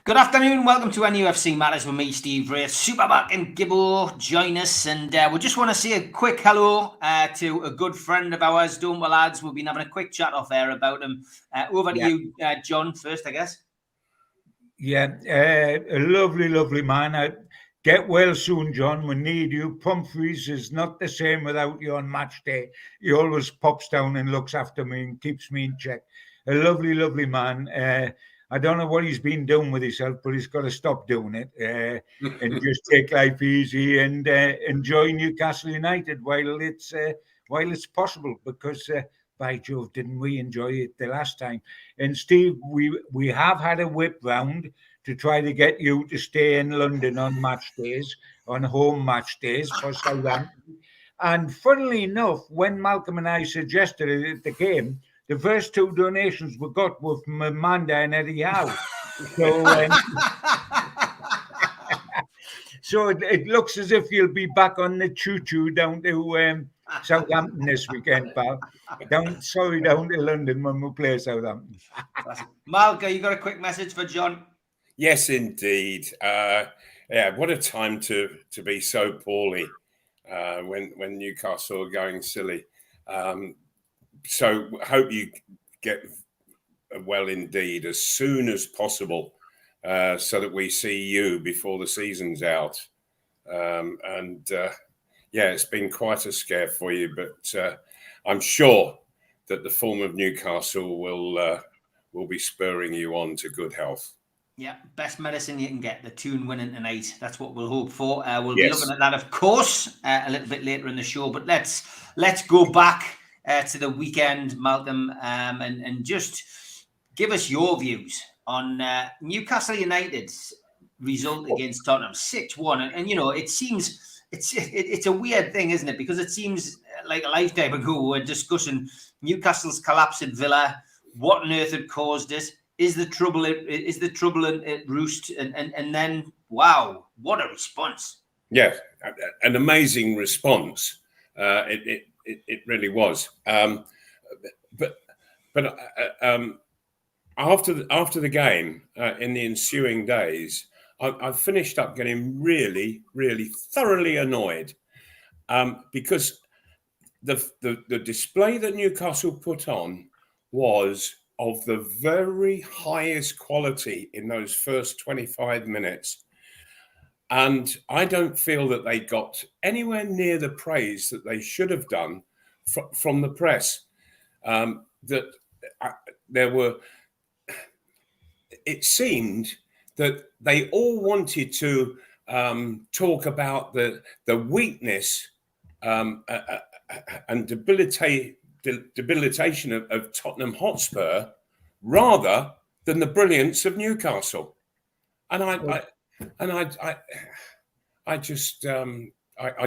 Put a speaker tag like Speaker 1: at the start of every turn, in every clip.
Speaker 1: Good afternoon, welcome to NUFC Matters with me, Steve Wraith. Supermac and Gibbo join us, and we just want to say a quick hello to a good friend of ours, don't we, lads? We've been having a quick chat off air about him. Over to you, John, first, I guess.
Speaker 2: Yeah, a lovely man. Get well soon, John. We need you. Pumphrey's is not the same without you on match day. He always pops down and looks after me and keeps me in check. A lovely man. I don't know what he's been doing with himself, but he's got to stop doing it and just take life easy and enjoy Newcastle United while it's possible. Because by Jove, didn't we enjoy it the last time? And Steve, we have had a whip round to try to get you to stay in London on match days, on home match days for Southampton. And funnily enough, when Malcolm and I suggested it at the game, the first two donations we got were from Amanda and Eddie Howe. So, it looks as if you'll be back on the choo-choo down to Southampton this weekend, pal. Down to London when we play Southampton.
Speaker 1: Malca, you got a quick message for John?
Speaker 3: Yes, indeed. What a time to be so poorly when Newcastle are going silly. So hope you get well indeed as soon as possible so that we see you before the season's out. It's been quite a scare for you, but I'm sure that the form of Newcastle will be spurring you on to good health.
Speaker 1: Yeah, best medicine you can get, the Toon winning tonight. That's what we'll hope for. We'll be looking at that, of course, a little bit later in the show. But let's go back to the weekend, Malcolm, and just give us your views on Newcastle United's result against Tottenham, 6-1. And you know, it seems it's a weird thing, isn't it? Because it seems like a lifetime ago we're discussing Newcastle's collapse at Villa. What on earth had caused it? Is the trouble at roost? And then, wow, what a response! Yeah,
Speaker 3: an amazing response. It really was. But after the game, in the ensuing days, I finished up getting really thoroughly annoyed because the display that Newcastle put on was of the very highest quality in those first 25 minutes. And I don't feel that they got anywhere near the praise that they should have done from the press. It seemed that they all wanted to talk about the weakness and debilitation of Tottenham Hotspur rather than the brilliance of Newcastle. And I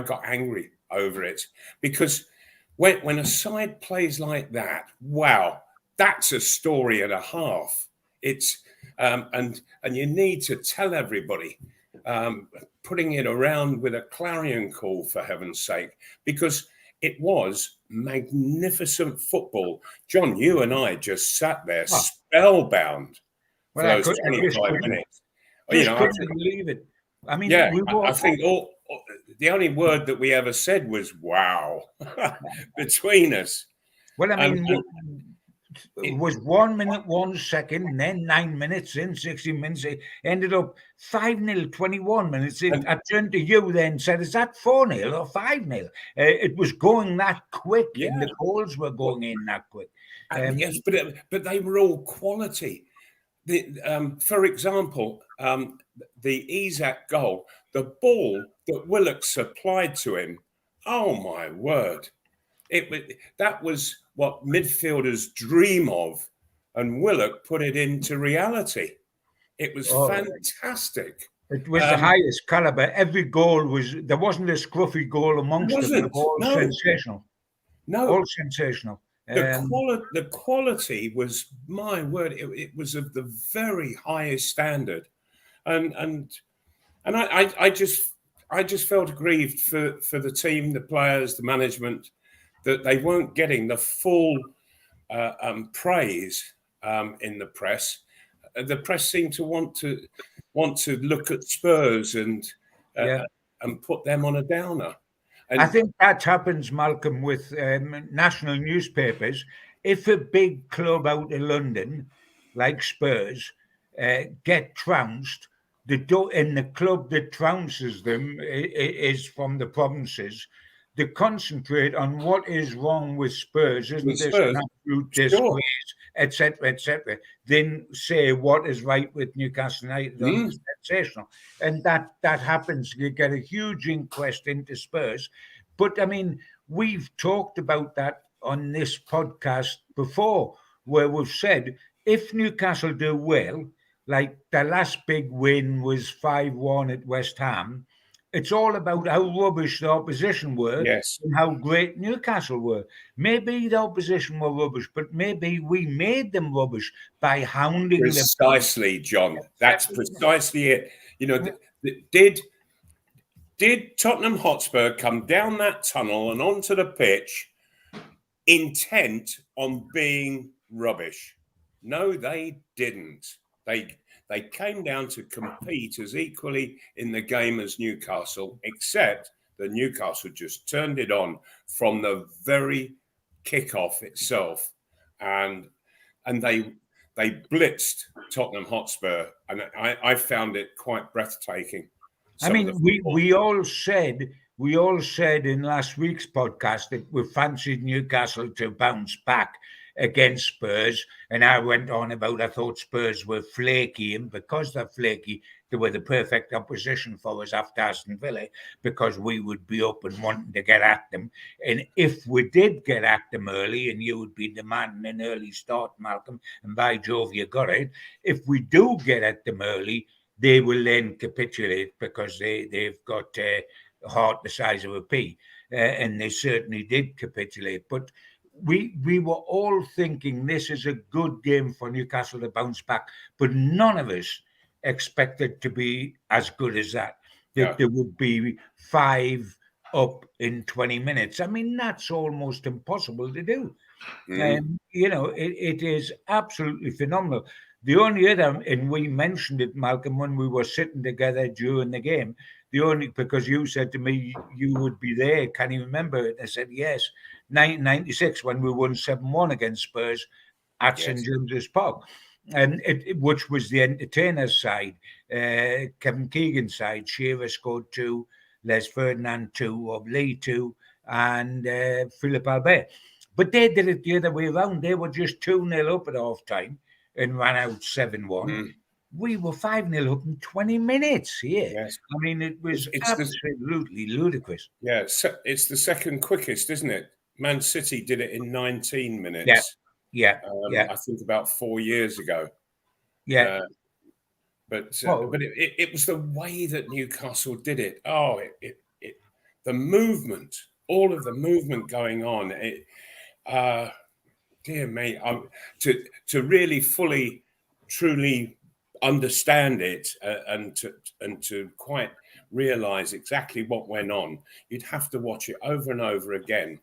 Speaker 3: got angry over it because when a side plays like that, wow, that's a story and a half. It's and you need to tell everybody, putting it around with a clarion call, for heaven's sake, because it was magnificent football. John, you and I just sat there spellbound for those 25 minutes.
Speaker 2: I couldn't believe it. I mean,
Speaker 3: I think the only word that we ever said was "wow" between us.
Speaker 2: Well, I mean, it was 1 minute, 1 second, and then 9 minutes in, 60 minutes. It ended up 5-0, 21 minutes in. I turned to you then and said, "Is that 4-0 or 5-0?" It was going that quick, and the goals were going in that quick.
Speaker 3: Yes, but they were all quality. For example, the Isak goal, the ball that Willock supplied to him, oh my word. That was what midfielders dream of, and Willock put it into reality. It was fantastic.
Speaker 2: It was the highest caliber. Every goal there wasn't a scruffy goal amongst them. All sensational. No, all sensational.
Speaker 3: The quality was, my word, it was of the very highest standard, and I just felt aggrieved for the team, the players, the management, that they weren't getting the full praise in the press. the press seem to want to look at Spurs and put them on a downer. And
Speaker 2: I think that happens, Malcolm, with national newspapers. If a big club out of London, like Spurs, get trounced, and the club that trounces them is from the provinces, they concentrate on what is wrong with Spurs. Isn't this an absolute disgrace, etc., etc.? Then say what is right with Newcastle United. Sensational. And that happens. You get a huge inquest into Spurs. But, I mean, we've talked about that on this podcast before, where we've said, if Newcastle do well, like the last big win was 5-1 at West Ham, it's all about how rubbish the opposition were and how great Newcastle were. Maybe the opposition were rubbish, but maybe we made them rubbish by hounding them.
Speaker 3: Precisely, John. That's precisely it. You know, did Tottenham Hotspur come down that tunnel and onto the pitch intent on being rubbish? No, they didn't. They came down to compete as equally in the game as Newcastle, except that Newcastle just turned it on from the very kickoff itself, and they blitzed Tottenham Hotspur, and I found it quite breathtaking.
Speaker 2: I mean, we all said in last week's podcast that we fancied Newcastle to bounce back against Spurs, and I went on about I thought Spurs were flaky, and because they're flaky, they were the perfect opposition for us after Aston Villa, because we would be up and wanting to get at them. And if we did get at them early, and you would be demanding an early start, Malcolm, and by Jove, you got it. If we do get at them early, they will then capitulate, because they've got a heart the size of a pea, and they certainly did capitulate. But we were all thinking this is a good game for Newcastle to bounce back, but none of us expected to be as good as that. That there would be 5 up in 20 minutes. I mean, that's almost impossible to do. And, you know, it is absolutely phenomenal. The only other, and we mentioned it, Malcolm, when we were sitting together during the game, because you said to me you would be there. Can you remember it? I said, yes. 1996, when we won 7-1 against Spurs at St. James's Park, and which was the entertainers' side. Kevin Keegan's side. Shearer scored 2, Les Ferdinand 2, of Lee 2, and Philip Albert. But they did it the other way around. They were just 2-0 up at half time and ran out 7-1. We were 5-0 up in 20 minutes here. Yes. I mean, it was absolutely ludicrous.
Speaker 3: Yeah, it's the second quickest, isn't it? Man City did it in 19 minutes.
Speaker 2: Yeah.
Speaker 3: I think about 4 years ago.
Speaker 2: Yeah.
Speaker 3: But it was the way that Newcastle did it. Oh, the movement, all of the movement going on. Dear me, to really fully, truly understand it and to quite realize exactly what went on, you'd have to watch it over and over again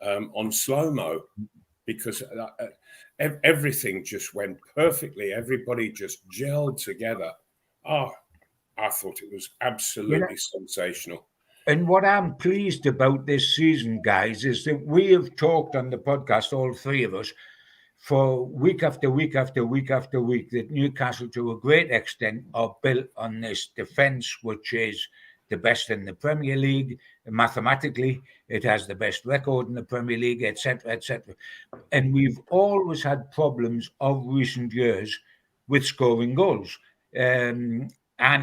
Speaker 3: on slow-mo, because everything just went perfectly. Everybody just gelled together. Oh, I thought it was absolutely sensational.
Speaker 2: And what I'm pleased about this season, guys, is that we have talked on the podcast, all three of us, for week after week after week after week, that Newcastle, to a great extent, are built on this defence, which is the best in the Premier League. Mathematically, it has the best record in the Premier League, etc., etc. And we've always had problems of recent years with scoring goals. And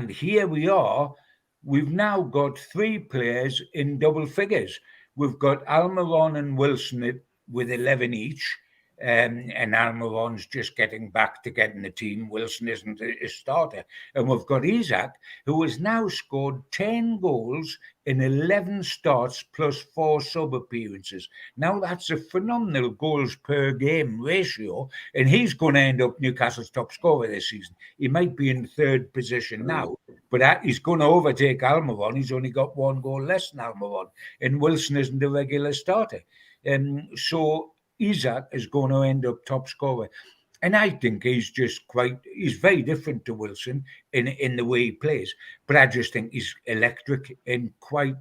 Speaker 2: here we are. We've now got 3 players in double figures. We've got Almiron and Wilson with 11 each. And Almiron's just getting back to getting the team. Wilson isn't a starter. And we've got Isak, who has now scored 10 goals in 11 starts plus 4 sub-appearances. Now that's a phenomenal goals per game ratio, and he's going to end up Newcastle's top scorer this season. He might be in 3rd position now, but he's going to overtake Almiron. He's only got 1 goal less than Almiron, and Wilson isn't a regular starter. So Isak is going to end up top scorer. And I think he's very different to Wilson in the way he plays. But I just think he's electric and quite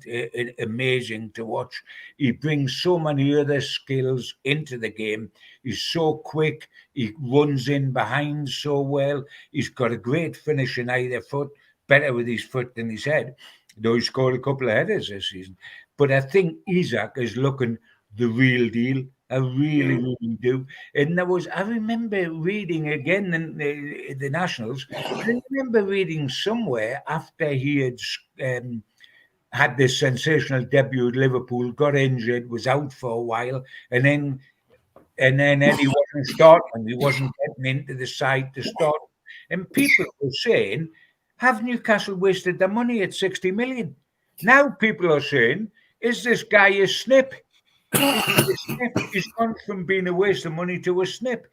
Speaker 2: amazing to watch. He brings so many other skills into the game. He's so quick. He runs in behind so well. He's got a great finish in either foot, better with his foot than his head, though he scored a couple of headers this season. But I think Isak is looking the real deal. I really, really do. And I remember reading again in the Nationals, I remember reading somewhere after he had this sensational debut at Liverpool, got injured, was out for a while, and then Eddie wasn't starting. He wasn't getting into the side to start. And people were saying, have Newcastle wasted their money at 60 million? Now people are saying, is this guy a snip? He's gone from being a waste of money to a snip.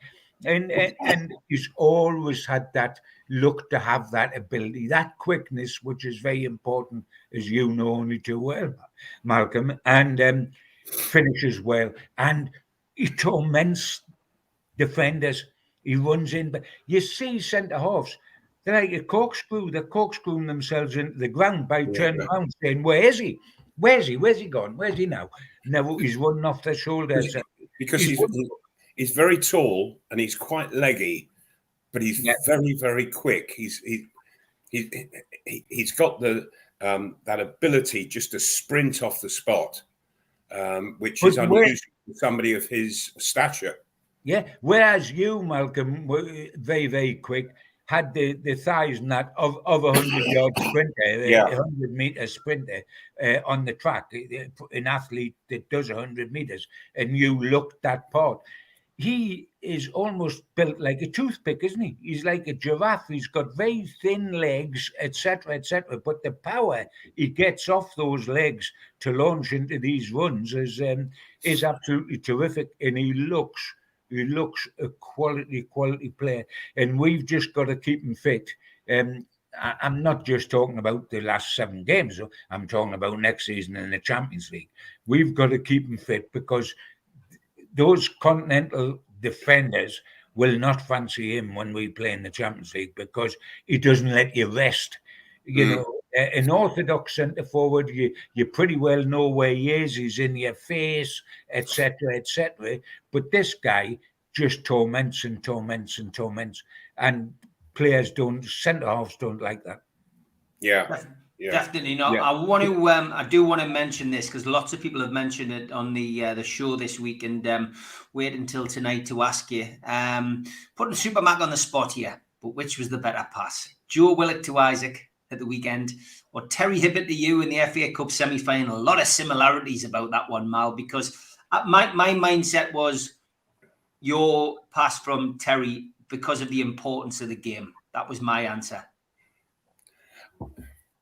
Speaker 2: And he's always had that look to have that ability, that quickness, which is very important, as you know only too well, Malcolm, and finishes well. And he torments defenders. He runs in. But you see centre-halves, they're like a corkscrew. They're corkscrewing themselves into the ground by turning around saying, where is he? Where's he? Where's he gone? Where's he now? Now he's running off their shoulders.
Speaker 3: Because he's very tall and he's quite leggy, but he's very, very quick. He's got the that ability just to sprint off the spot, which is unusual for somebody of his stature.
Speaker 2: Yeah. Whereas you, Malcolm, were very, very quick. Had the thighs and that of a 100-yard sprinter, 100-meter sprinter on the track, an athlete that does 100 meters, and you looked that part. He is almost built like a toothpick, isn't he? He's like a giraffe. He's got very thin legs, etc., etc. But the power he gets off those legs to launch into these runs is absolutely terrific, and he looks a quality player, and we've just got to keep him fit. I'm not just talking about the last 7 games. I'm talking about next season in the Champions League. We've got to keep him fit because those continental defenders will not fancy him when we play in the Champions League because he doesn't let you rest. You know, an orthodox centre forward, you pretty well know where he is. He's in your face, etc., etc. But this guy just torments and torments and torments, and centre halves don't like that.
Speaker 3: Yeah.
Speaker 1: Definitely not. Yeah. I do want to mention this because lots of people have mentioned it on the show this week, and wait until tonight to ask you. Putting Supermac on the spot here, but which was the better pass? Joe Willock to Isak at the weekend, or Terry Hibbert to you in the FA Cup semi-final? A lot of similarities about that one, Mal, because my mindset was your pass from Terry because of the importance of the game. That was my answer.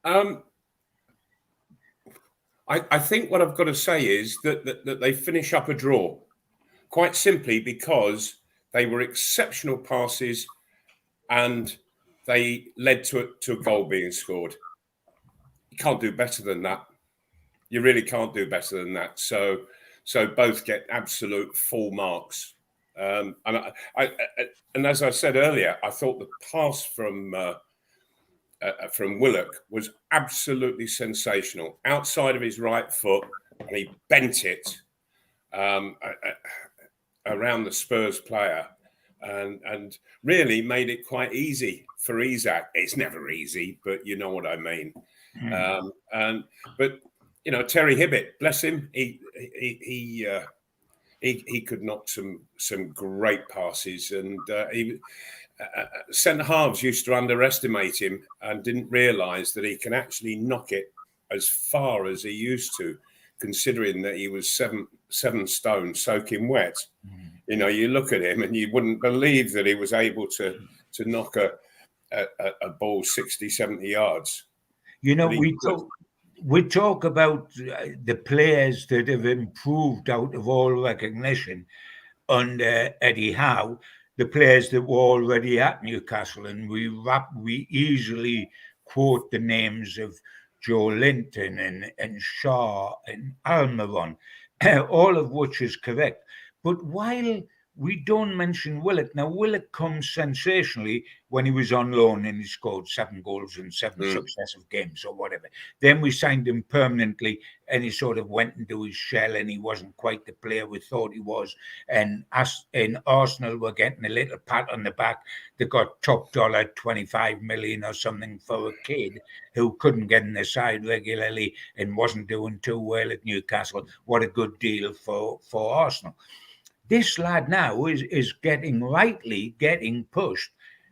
Speaker 3: I think what I've got to say is that they finish up a draw, quite simply because they were exceptional passes and they led to a goal being scored. You can't do better than that. You really can't do better than that. So both get absolute full marks. And as I said earlier, I thought the pass from Willock was absolutely sensational. Outside of his right foot, and he bent it around the Spurs player, and really made it quite easy for Isak. It's never easy, but you know what I mean. But you know, Terry Hibbert, bless him, he could knock some great passes, and centre halves used to underestimate him and didn't realise that he can actually knock it as far as he used to, considering that he was seven stone soaking wet. You know, you look at him and you wouldn't believe that he was able to knock a ball 60, 70 yards.
Speaker 2: You know, we talk about the players that have improved out of all recognition under Eddie Howe, the players that were already at Newcastle, and we easily quote the names of Joe Linton and Shaw and Almiron, all of which is correct. But while we don't mention Willock. Now, Willock comes sensationally when he was on loan and he scored 7 goals in 7 successive games or whatever. Then we signed him permanently and he sort of went into his shell and he wasn't quite the player we thought he was. And us in Arsenal were getting a little pat on the back. They got top dollar 25 million or something for a kid who couldn't get in the side regularly and wasn't doing too well at Newcastle. What a good deal for Arsenal. This lad now is rightly getting pushed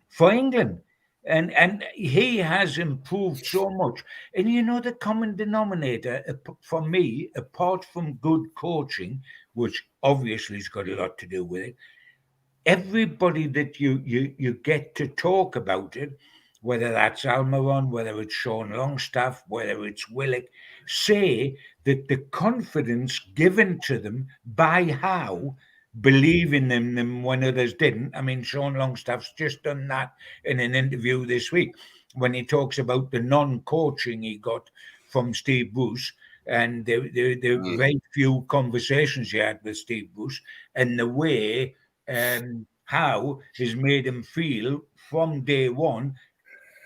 Speaker 2: for England. And he has improved so much. And you know, the common denominator for me, apart from good coaching, which obviously has got a lot to do with it, everybody that you get to talk about it, whether that's Almiron, whether it's Sean Longstaff, whether it's Willock, say that the confidence given to them by Howe, believing in them when others didn't. I mean, Sean Longstaff's just done that in an interview this week when he talks about the non-coaching he got from Steve Bruce and the very few conversations he had with Steve Bruce and the way Howe has made him feel from day one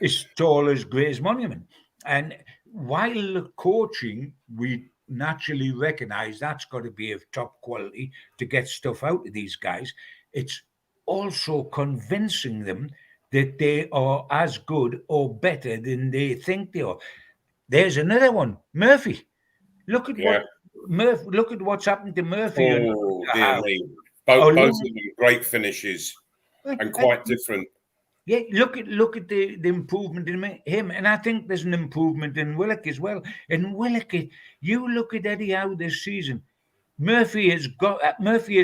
Speaker 2: as tall as Gray's Monument. And while the coaching, we naturally recognize that's got to be of top quality to get stuff out of these guys, it's also convincing them that they are as good or better than they think they are. There's another one, Murphy. Look at what's happened to Murphy.
Speaker 3: Oh, dear me. Both of them great finishes and quite different.
Speaker 2: Yeah, look at the improvement in him, and I think there's an improvement in Willock as well. And Willock, you look at Eddie Howe this season. Murphy has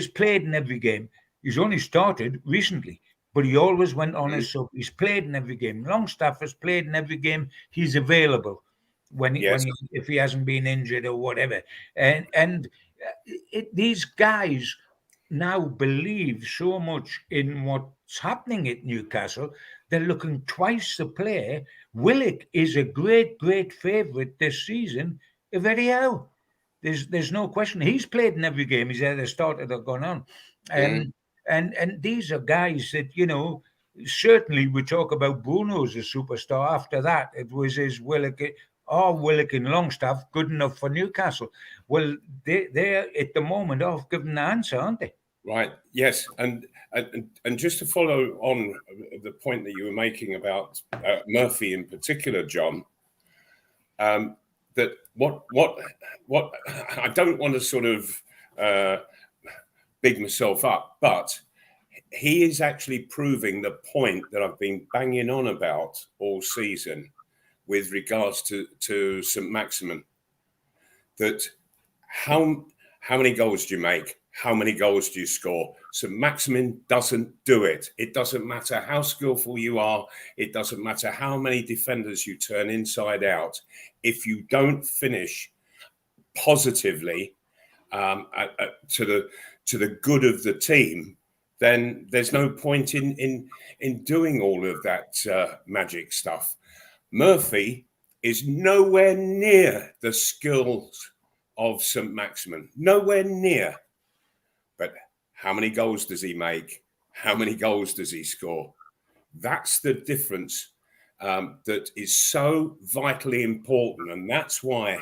Speaker 2: played in every game. He's only started recently, but he always went on as sub. He's played in every game. Longstaff has played in every game. He's available if he hasn't been injured or whatever. And these guys now believe so much in what's happening at Newcastle, they're looking twice the player. Willock is a great, great favourite this season of Eddie Howe. There's no question. He's played in every game. He's either started or gone on. And these are guys that, you know, certainly we talk about Bruno as a superstar. After that, it was his Willock and Longstaff good enough for Newcastle. Well, they're at the moment off giving the answer, aren't they?
Speaker 3: Right. Yes. And just to follow on the point that you were making about Murphy in particular, John, that what I don't want to sort of big myself up, but he is actually proving the point that I've been banging on about all season with regards to Saint-Maximin, that how many goals do you make? How many goals do you score? Saint-Maximin doesn't do it. It doesn't matter how skillful you are. It doesn't matter how many defenders you turn inside out. If you don't finish positively to the good of the team, then there's no point in doing all of that magic stuff. Murphy is nowhere near the skills of Saint-Maximin. Nowhere near. But how many goals does he make? How many goals does he score? That's the difference that is so vitally important. And that's why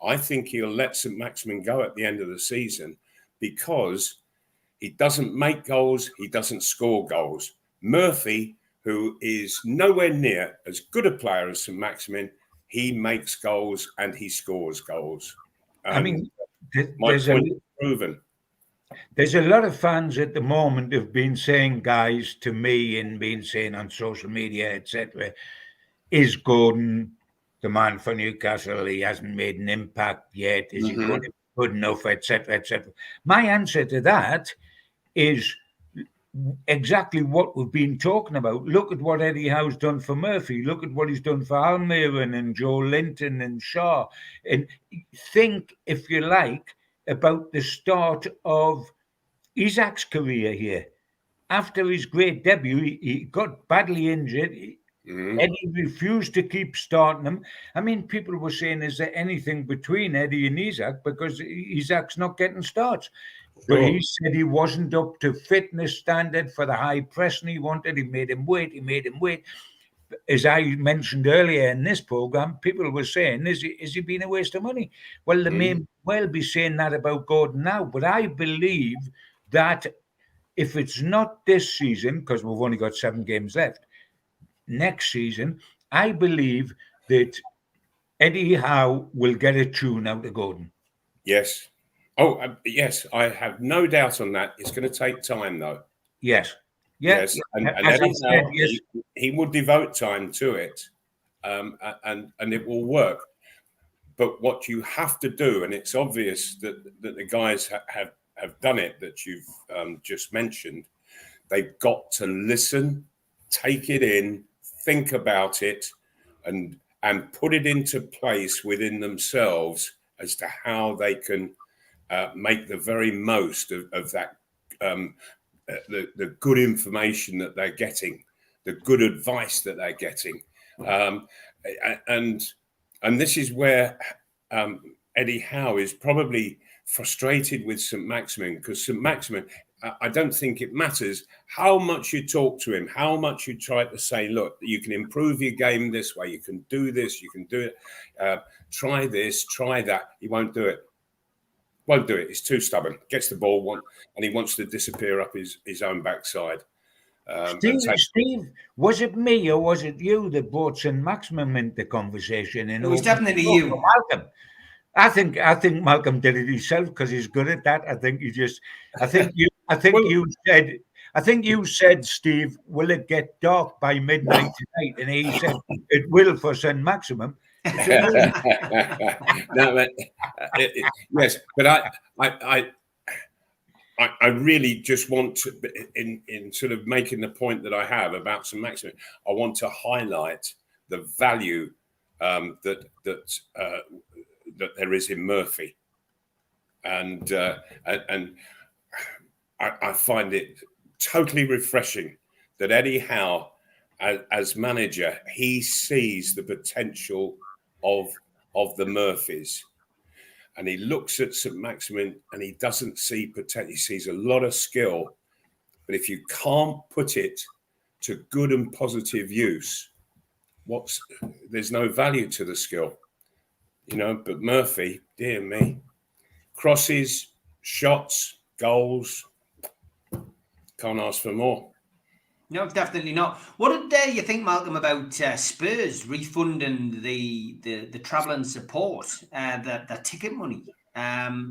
Speaker 3: I think he'll let Saint-Maximin go at the end of the season, because he doesn't make goals, he doesn't score goals. Murphy, who is nowhere near as good a player as Saint-Maximin, he makes goals and he scores goals.
Speaker 2: I mean,
Speaker 3: my point is proven.
Speaker 2: There's a lot of fans at the moment have been saying, guys, to me and been saying on social media, etc., is Gordon the man for Newcastle? He hasn't made an impact yet. Is he good enough, etc., etc.? My answer to that is exactly what we've been talking about. Look at what Eddie Howe's done for Murphy. Look at what he's done for Almiron and Joe Linton and Shaw. And think, if you like, about the start of Isak's career here. After his great debut, he got badly injured. Eddie refused to keep starting him. I mean, people were saying, is there anything between Eddie and Isak? Because Isak's not getting starts. But he said he wasn't up to fitness standard for the high pressing he wanted. He made him wait. As I mentioned earlier in this program, people were saying, is he being a waste of money? Well, they may well be saying that about Gordon now, but I believe that if it's not this season, because we've only got 7 games left, next season, I believe that Eddie Howe will get a tune out of Gordon.
Speaker 3: Yes. Oh, yes, I have no doubt on that. It's going to take time, though.
Speaker 2: Yes.
Speaker 3: Yes, and Eddie
Speaker 2: said,
Speaker 3: Howe, he will devote time to it, and it will work. But what you have to do, and it's obvious that the guys have done it, that you've just mentioned, they've got to listen, take it in, think about it, and put it into place within themselves as to how they can make the very most of that, the good information that they're getting, the good advice that they're getting. And this is where Eddie Howe is probably frustrated with Saint-Maximin, because Saint-Maximin, I don't think it matters how much you talk to him, how much you try to say, look, you can improve your game this way, you can do this, you can do it, try this, try that. He won't do it. Won't do it. He's too stubborn. Gets the ball, and he wants to disappear up his own backside.
Speaker 2: Steve, was it me or was it you that brought Saint-Maximin into the conversation?
Speaker 1: It was definitely you,
Speaker 2: Malcolm. I think Malcolm did it himself because he's good at that. I think you said, Steve, will it get dark by midnight tonight? And he said it will for Saint-Maximin.
Speaker 3: No, but, yes, but I really just want to, in sort of making the point that I have about Saint-Maximin, I want to highlight the value that there is in Murphy, and I find it totally refreshing that Eddie Howe, as manager, he sees the potential of the Murphys, and he looks at Saint-Maximin and he doesn't see potential. He sees a lot of skill, but if you can't put it to good and positive use, there's no value to the skill, But Murphy, dear me, crosses, shots, goals, can't ask for more.
Speaker 1: No, definitely not. What did you think, Malcolm, about Spurs refunding the travelling support, the ticket money?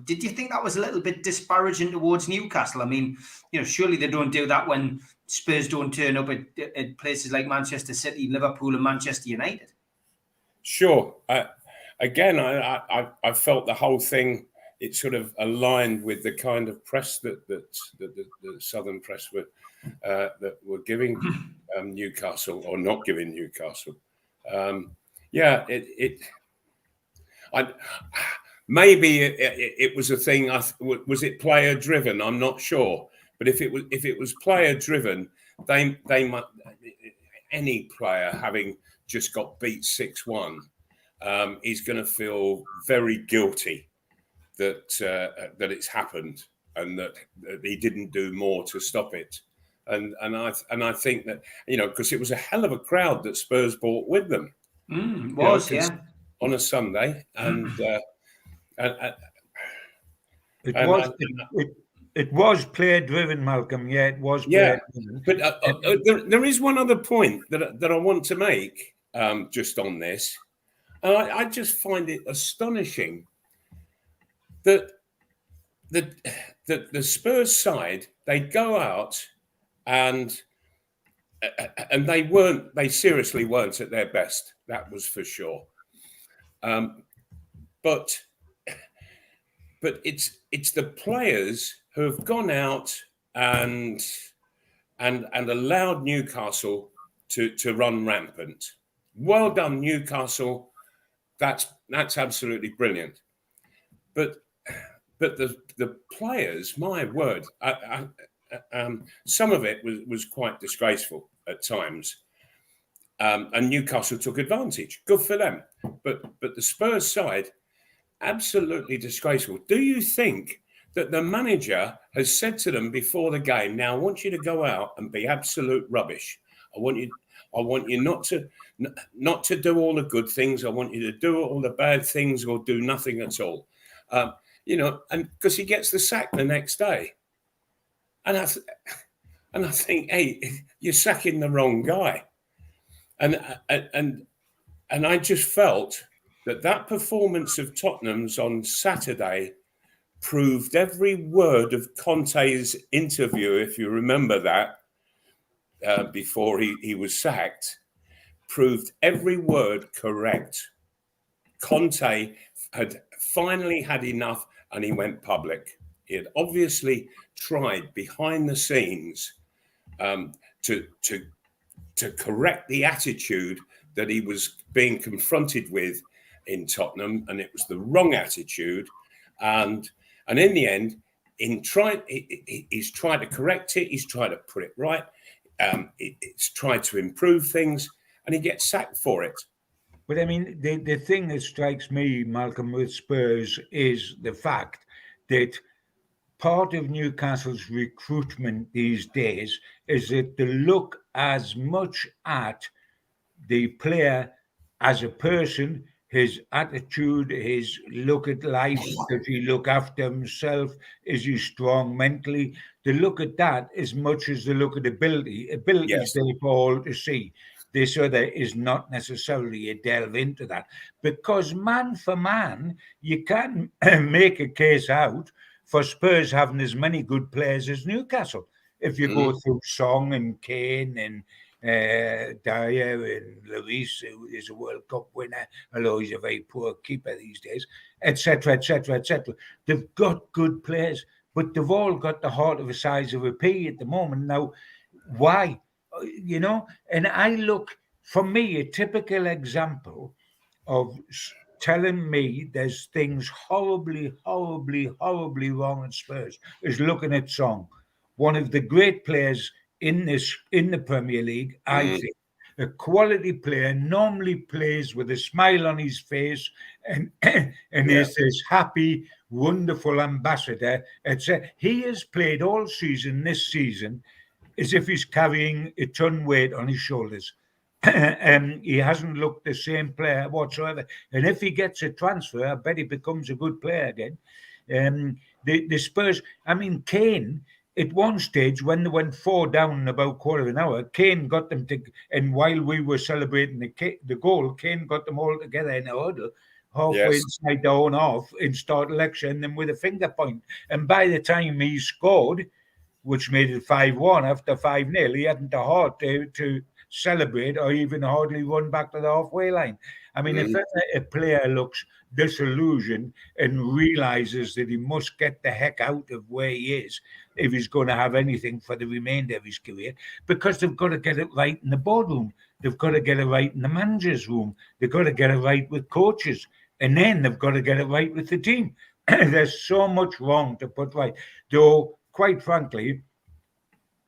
Speaker 1: Did you think that was a little bit disparaging towards Newcastle? I mean, surely they don't do that when Spurs don't turn up at places like Manchester City, Liverpool, and Manchester United.
Speaker 3: Sure. Again, I felt the whole thing, it sort of aligned with the kind of press that the Southern press that were giving Newcastle, or not giving Newcastle. Maybe it was a thing. Was it player driven? I'm not sure. But if it was player driven, they might. Any player having just got beat 6-1, is going to feel very guilty that it's happened and that he didn't do more to stop it. And I think that, because it was a hell of a crowd that Spurs brought with them. On a Sunday,
Speaker 2: it was player driven, Malcolm. Yeah, it was.
Speaker 3: Player driven. But there is one other point that I want to make just on this. I just find it astonishing that the Spurs side, they go out and they seriously weren't at their best. That was for sure. But it's the players who have gone out and allowed Newcastle to run rampant. Well done, Newcastle. That's absolutely brilliant. But the players, my word, some of it was quite disgraceful at times, and Newcastle took advantage. Good for them. But the Spurs side, absolutely disgraceful. Do you think that the manager has said to them before the game, now I want you to go out and be absolute rubbish. I want you not to do all the good things. I want you to do all the bad things or do nothing at all. And because he gets the sack the next day. And I think, hey, you're sacking the wrong guy. And I just felt that performance of Tottenham's on Saturday proved every word of Conte's interview, if you remember that, before he was sacked, proved every word correct. Conte had finally had enough and he went public. He had obviously tried behind the scenes to correct the attitude that he was being confronted with in Tottenham, and it was the wrong attitude. And in the end, he's tried to correct it. He's tried to put it right. It's tried to improve things, and he gets sacked for it.
Speaker 2: But I mean, the thing that strikes me, Malcolm, with Spurs is the fact that part of Newcastle's recruitment these days is that they look as much at the player as a person, his attitude, his look at life, does he look after himself, is he strong mentally? They look at that as much as they look at ability. Ability is there for all to see. This other is not necessarily a delve into that. Because man for man, you can make a case out for Spurs having as many good players as Newcastle. If you go through Song and Kane and Dyer and Lloris, who is a World Cup winner, although he's a very poor keeper these days, etc., etc., etc. They've got good players, but they've all got the heart of the size of a pea at the moment. Now, why? And I look, for me, a typical example of telling me there's things horribly, horribly, horribly wrong at Spurs is looking at Song, one of the great players in the Premier League. I think a quality player normally plays with a smile on his face and is this happy, wonderful ambassador. He has played all season this season as if he's carrying a ton weight on his shoulders. He hasn't looked the same player whatsoever. And if he gets a transfer, I bet he becomes a good player again. The Spurs, I mean, Kane, at one stage, when they went 4 down in about quarter of an hour, Kane got them to, and while we were celebrating the goal, Kane got them all together in a huddle, halfway inside their own half, and started lecturing them with a finger point. And by the time he scored, which made it 5-1 after 5-0, he hadn't the heart to celebrate or even hardly run back to the halfway line. I mean, if a player looks disillusioned and realizes that he must get the heck out of where he is if he's going to have anything for the remainder of his career, because they've got to get it right in the boardroom. They've got to get it right in the manager's room. They've got to get it right with coaches. And then they've got to get it right with the team. There's so much wrong to put right. Though, quite frankly,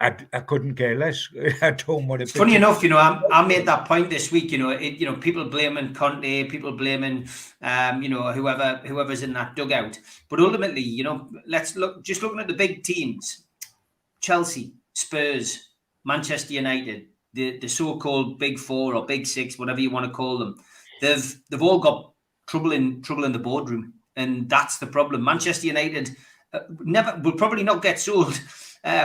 Speaker 2: I couldn't care less. I don't want to.
Speaker 1: It's funny enough, I made that point this week. People blaming Conte, people blaming, whoever's in that dugout. But ultimately, let's look. Just looking at the big teams: Chelsea, Spurs, Manchester United, the so-called Big Four or Big Six, whatever you want to call them. They've all got trouble in the boardroom, and that's the problem. Manchester United will probably not get sold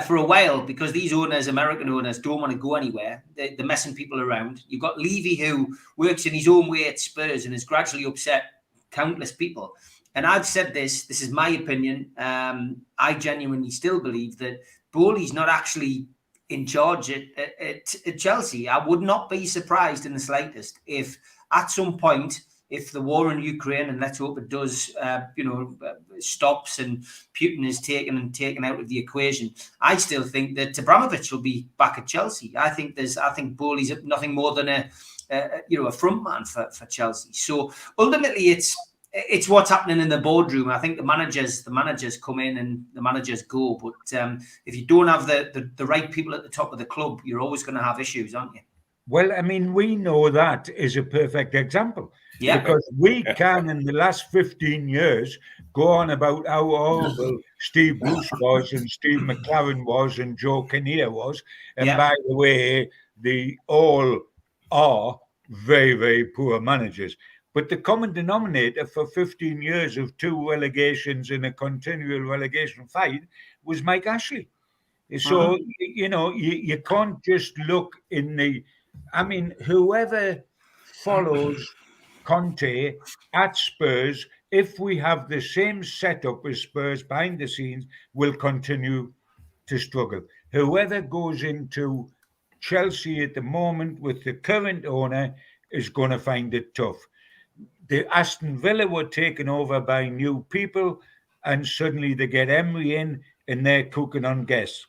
Speaker 1: for a while because these owners, American owners, don't want to go anywhere. They're messing people around. You've got Levy, who works in his own way at Spurs and has gradually upset countless people. And I've said this is my opinion. I genuinely still believe that Bowley's not actually in charge at Chelsea. I would not be surprised in the slightest if at some point, if the war in Ukraine, and let's hope it does, stops and Putin is taken out of the equation, I still think that Abramovich will be back at Chelsea. I think Bowley's nothing more than a front man for Chelsea. So ultimately, it's what's happening in the boardroom. I think the managers come in and the managers go. But if you don't have the right people at the top of the club, you're always going to have issues, aren't you?
Speaker 2: Well, I mean, we know that is a perfect example.
Speaker 1: Yeah.
Speaker 2: Because we can, in the last 15 years, go on about how horrible Steve Bruce was and Steve McLaren was and Joe Kinnear was. And by the way, they all are very, very poor managers. But the common denominator for 15 years of 2 relegations in a continual relegation fight was Mike Ashley. So, you can't just look in the... I mean, whoever follows Conte at Spurs, if we have the same setup as Spurs behind the scenes, will continue to struggle. Whoever goes into Chelsea at the moment with the current owner is going to find it tough. The Aston Villa were taken over by new people, and suddenly they get Emery in and they're cooking on gas.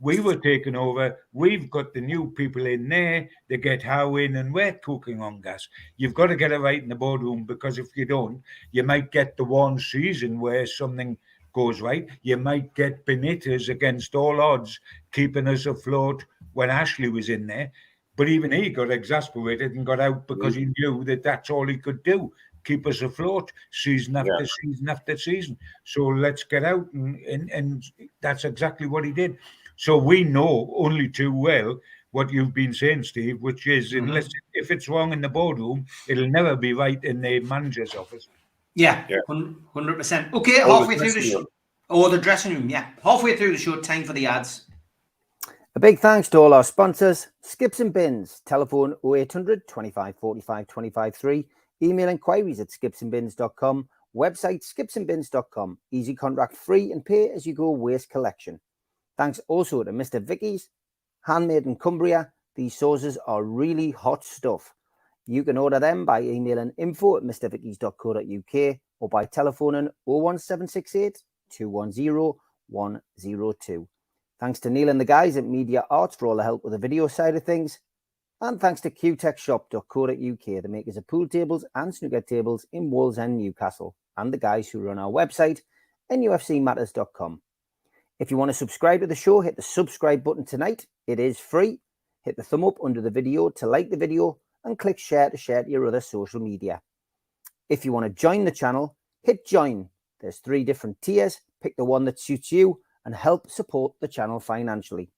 Speaker 2: We were taken over. We've got the new people in there. They get Howe in, and we're cooking on gas. You've got to get it right in the boardroom, because if you don't, you might get the one season where something goes right. You might get Benitez against all odds keeping us afloat when Ashley was in there. But even he got exasperated and got out because he knew that that's all he could do, keep us afloat season after season after season. So let's get out. And that's exactly what he did. So we know only too well what you've been saying, Steve, which is if it's wrong in the boardroom, it'll never be right in the manager's office.
Speaker 1: Yeah, 100%. Okay, halfway through the show. Or the dressing room, yeah. Halfway through the show, time for the ads.
Speaker 4: A big thanks to all our sponsors: Skips and Bins, telephone 0800 25 45 25 3, email inquiries at skipsandbins.com, website skipsandbins.com, easy contract free and pay as you go waste collection. Thanks also to Mr. Vicky's, handmade in Cumbria. These sauces are really hot stuff. You can order them by emailing info@mrvickys.co.uk or by telephoning 01768 210 102. Thanks to Neil and the guys at Media Arts for all the help with the video side of things. And thanks to qtechshop.co.uk, the makers of pool tables and snooker tables in Wallsend, Newcastle, and the guys who run our website, nufcmatters.com. If you want to subscribe to the show, hit the subscribe button tonight. It is free. Hit the thumb up under the video to like the video and click share to share to your other social media. If you want to join the channel, hit join. There's 3 different tiers. Pick the one that suits you and help support the channel financially.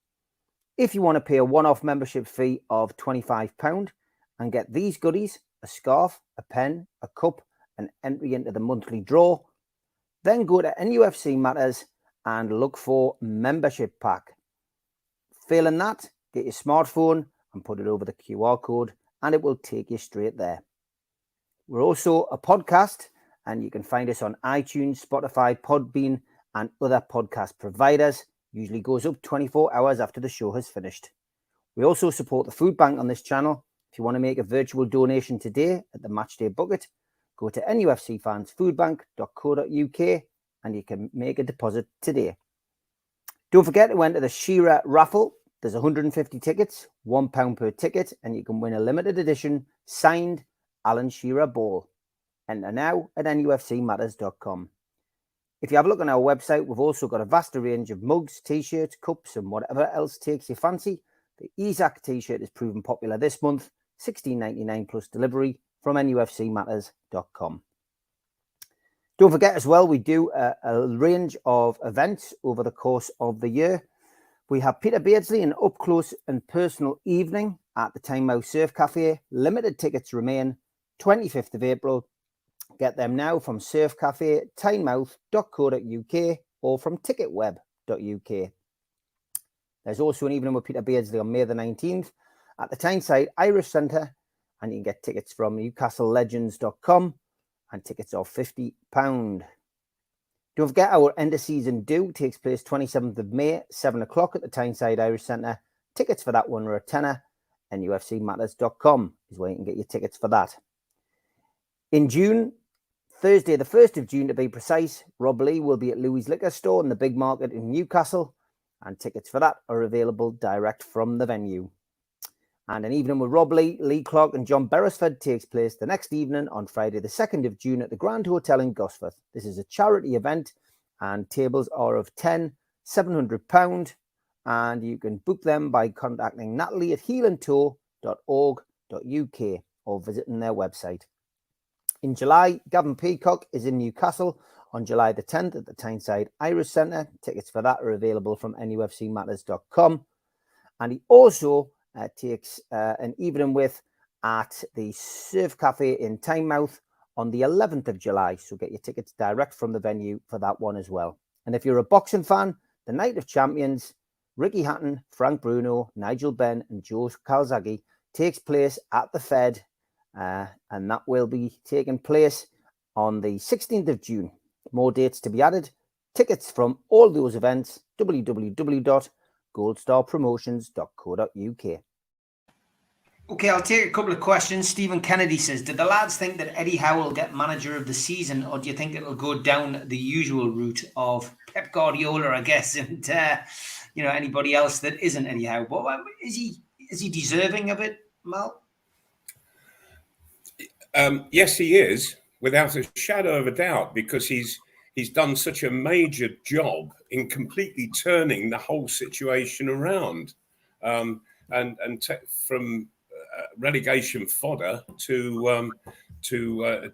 Speaker 4: If you want to pay a one-off membership fee of £25 and get these goodies, a scarf, a pen, a cup, and entry into the monthly draw, then go to NUFC Matters and look for membership pack. Failing that, get your smartphone and put it over the QR code and it will take you straight there. We're also a podcast, and you can find us on iTunes, Spotify, Podbean, and other podcast providers. Usually goes up 24 hours after the show has finished. We also support the food bank on this channel. If you want to make a virtual donation today at the Matchday Bucket, go to nufcfansfoodbank.co.uk and you can make a deposit today. Don't forget to enter the Shearer raffle. There's 150 tickets, £1 per ticket, and you can win a limited edition signed Alan Shearer ball. Enter now at nufcmatters.com. If you have a look on our website, we've also got a vast range of mugs, t-shirts, cups, and whatever else takes your fancy. The Isak t-shirt is proven popular this month, $16.99 plus delivery from nufcmatters.com. Don't forget as well, we do a range of events over the course of the year. We have Peter Beardsley, an up-close and personal evening at the Tynemouth Surf Cafe. Limited tickets remain, 25th of April. Get them now from Surf Cafe, tynemouth.co.uk or from ticketweb.uk. There's also an evening with Peter Beardsley on May the 19th at the Tyneside Irish Centre, and you can get tickets from newcastlelegends.com, and tickets are £50. Don't forget our end of season do takes place 27th of May, 7 o'clock at the Tyneside Irish Centre. Tickets for that one are a tenner, and nufcmatters.com is where you can get your tickets for that. In June, Thursday the 1st of June to be precise, Rob Lee will be at Louis Liquor Store in the Big Market in Newcastle, and tickets for that are available direct from the venue. And an evening with Rob Lee, Lee Clark and John Beresford takes place the next evening on Friday the 2nd of June at the Grand Hotel in Gosforth. This is a charity event and tables are of £10, £700, and you can book them by contacting Natalie at heelandtour.org.uk or visiting their website. In July, Gavin Peacock is in Newcastle on July the 10th at the Tyneside Irish Centre. Tickets for that are available from NUFCmatters.com. And he also takes an evening with at the Surf Cafe in Tynemouth on the 11th of July. So get your tickets direct from the venue for that one as well. And if you're a boxing fan, the Night of Champions, Ricky Hatton, Frank Bruno, Nigel Benn and Joe Calzaghe takes place at the Fed. And that will be taking place on the 16th of June. More dates to be added. Tickets from all those events, www.goldstarpromotions.co.uk.
Speaker 1: Okay, I'll take a couple of questions. Stephen Kennedy says, did the lads think that Eddie Howe will get manager of the season, or do you think it'll go down the usual route of Pep Guardiola, I guess, and anybody else that isn't Eddie Howe? But is he deserving of it, Mal?
Speaker 3: Yes, he is, without a shadow of a doubt, because he's done such a major job in completely turning the whole situation around, from relegation fodder to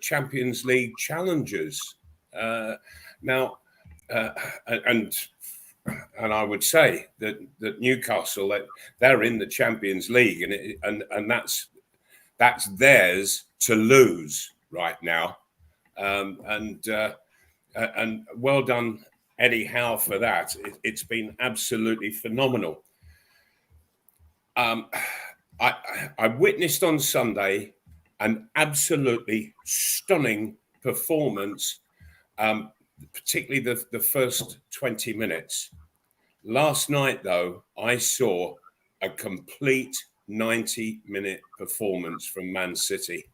Speaker 3: Champions League challengers. Now, and I would say that Newcastle, they're in the Champions League, and that's theirs to lose right now. And well done, Eddie Howe, for that. It's been absolutely phenomenal. I witnessed on Sunday an absolutely stunning performance, particularly the first 20 minutes. Last night, though, I saw a complete 90-minute performance from Man City.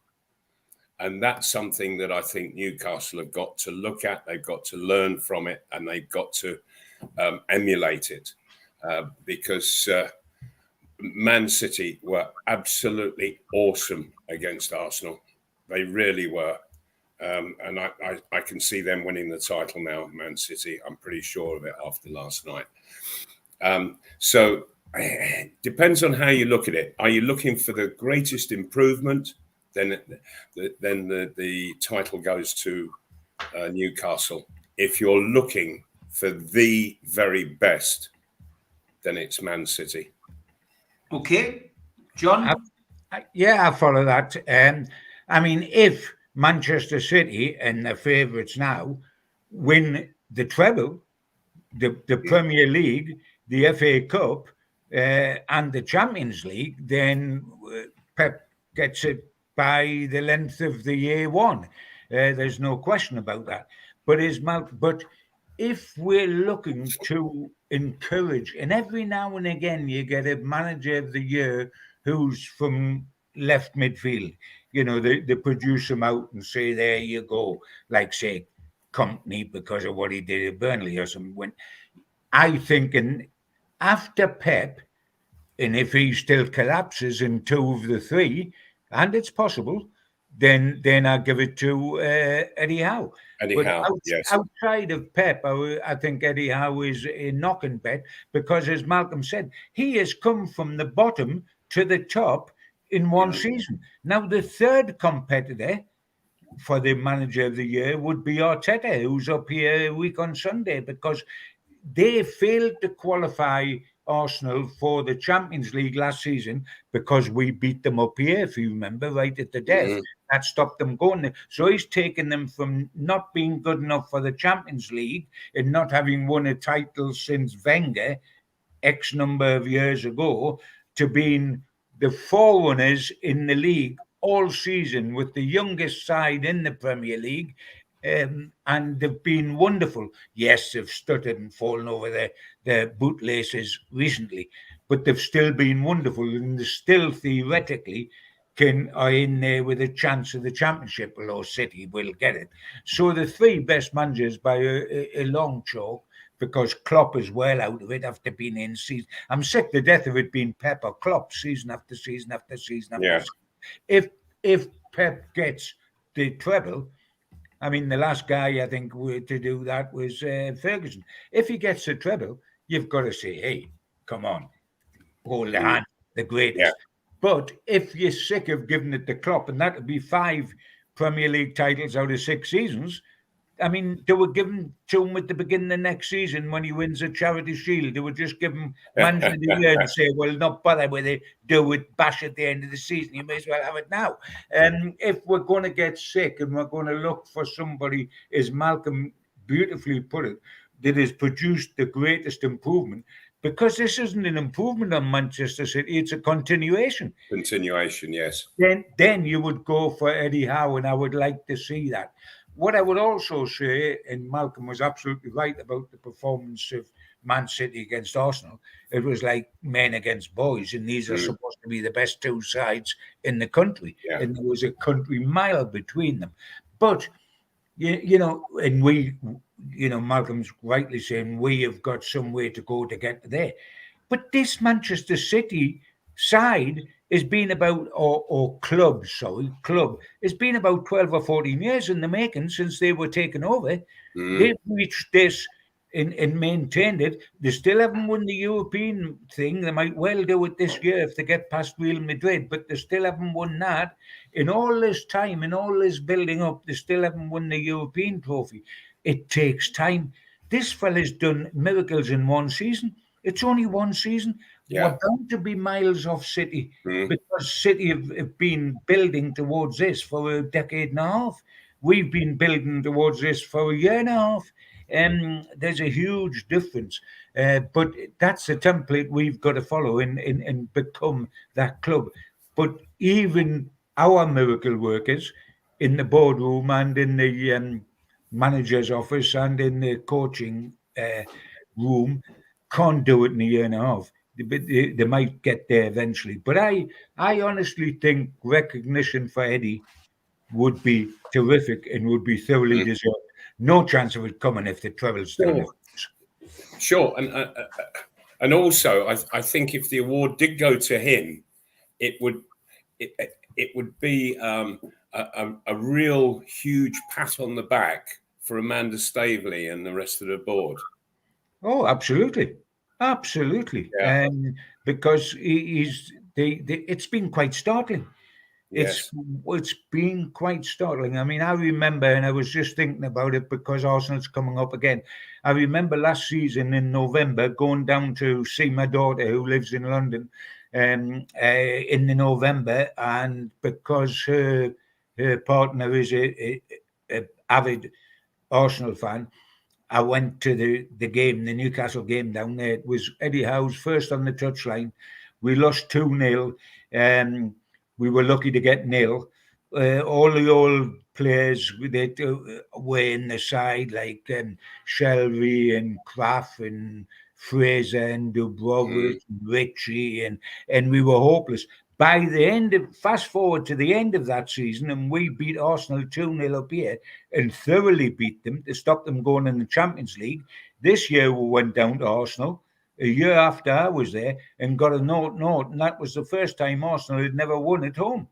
Speaker 3: And that's something that I think Newcastle have got to look at. They've got to learn from it, and they've got to emulate it, because Man City were absolutely awesome against Arsenal. They really were. And I can see them winning the title now, Man City. I'm pretty sure of it after last night. So it depends on how you look at it. Are you looking for the greatest improvement? Then the title goes to Newcastle. If you're looking for the very best, then it's Man City.
Speaker 1: Okay, John?
Speaker 2: I follow that. I mean, if Manchester City and the favourites now win the treble, the Premier League, the FA Cup, and the Champions League, then Pep gets it by the length of the year one. There's no question about that. But if we're looking to encourage, and every now and again you get a manager of the year who's from left midfield, they produce him out and say, there you go, like say Company because of what he did at Burnley or something. When I think, and after Pep, and if he still collapses in two of the three, and it's possible, then I give it to Eddie Howe.
Speaker 3: Yes.
Speaker 2: Outside of Pep, I think Eddie Howe is a knocking bet because, as Malcolm said, he has come from the bottom to the top in one season. Now, the third competitor for the manager of the year would be Arteta, who's up here a week on Sunday, because they failed to qualify Arsenal for the Champions League last season because we beat them up here, if you remember, right at the death. That stopped them going there. So he's taken them from not being good enough for the Champions League and not having won a title since Wenger, X number of years ago, to being the forerunners in the league all season with the youngest side in the Premier League. And they've been wonderful. Yes, they've stuttered and fallen over their bootlaces recently, but they've still been wonderful, and they still theoretically are in there with a chance of the championship, although City will get it. So the three best managers by a long chalk, because Klopp is well out of it after being in season. I'm sick to death of it being Pep or Klopp season after season after season after season. If Pep gets the treble, I mean, the last guy I think to do that was Ferguson. If he gets the treble, you've got to say, hey, come on, hold the hand, the greatest. Yeah. But if you're sick of giving it to Klopp, and that would be 5 Premier League titles out of 6 seasons. I mean, they were given to him at the beginning of next season when he wins a Charity Shield. They would just give him Manager of the Year and say, well, not bother with it, do it, bash at the end of the season. You may as well have it now. If we're going to get sick and we're going to look for somebody, as Malcolm beautifully put it, that has produced the greatest improvement, because this isn't an improvement on Manchester City, it's a continuation.
Speaker 3: Continuation, yes.
Speaker 2: Then you would go for Eddie Howe, and I would like to see that. What I would also say, and Malcolm was absolutely right about the performance of Man City against Arsenal, it was like men against boys, and these are supposed to be the best 2 sides in the country, and there was a country mile between them. But, you know, and we, you know, Malcolm's rightly saying we have got some way to go to get there. But this Manchester City side has been about, or club, it's been about 12 or 14 years in the making since they were taken over. They've reached this and maintained it. They still haven't won the European thing. They might well do it this year if they get past Real Madrid, but they still haven't won that. In all this time, in all this building up, they still haven't won the European trophy. It takes time. This fella's done miracles in 1 season. It's only 1 season. We're bound to be miles off City because City have been building towards this for a decade and a half. We've been building towards this for a year and a half. There's a huge difference. But that's the template we've got to follow and become that club. But even our miracle workers in the boardroom and in the manager's office and in the coaching room can't do it in a year and a half. They might get there eventually. But I honestly think recognition for Eddie would be terrific and would be thoroughly deserved. No chance of it coming if the trebles still.
Speaker 3: Sure. And also, I think if the award did go to him, it would be a real huge pat on the back for Amanda Staveley and the rest of the board.
Speaker 2: Oh, absolutely. Yeah. Because it's been quite startling. It's been quite startling. I mean, I remember, and I was just thinking about it because Arsenal's coming up again. I remember last season in November going down to see my daughter who lives in London in the November, and because her partner is a avid Arsenal fan, I went to the game, the Newcastle game down there. It was Eddie Howe's first on the touchline. We lost 2-0. We were lucky to get 0. All the old players that were in the side, like Shelby and Kraft and Fraser and Dubrovik and Ritchie, and we were hopeless. By the end of, fast forward to the end of that season, and we beat Arsenal 2-0 up here and thoroughly beat them to stop them going in the Champions League. This year we went down to Arsenal a year after I was there and got a 0-0, and that was the first time Arsenal had never won at home.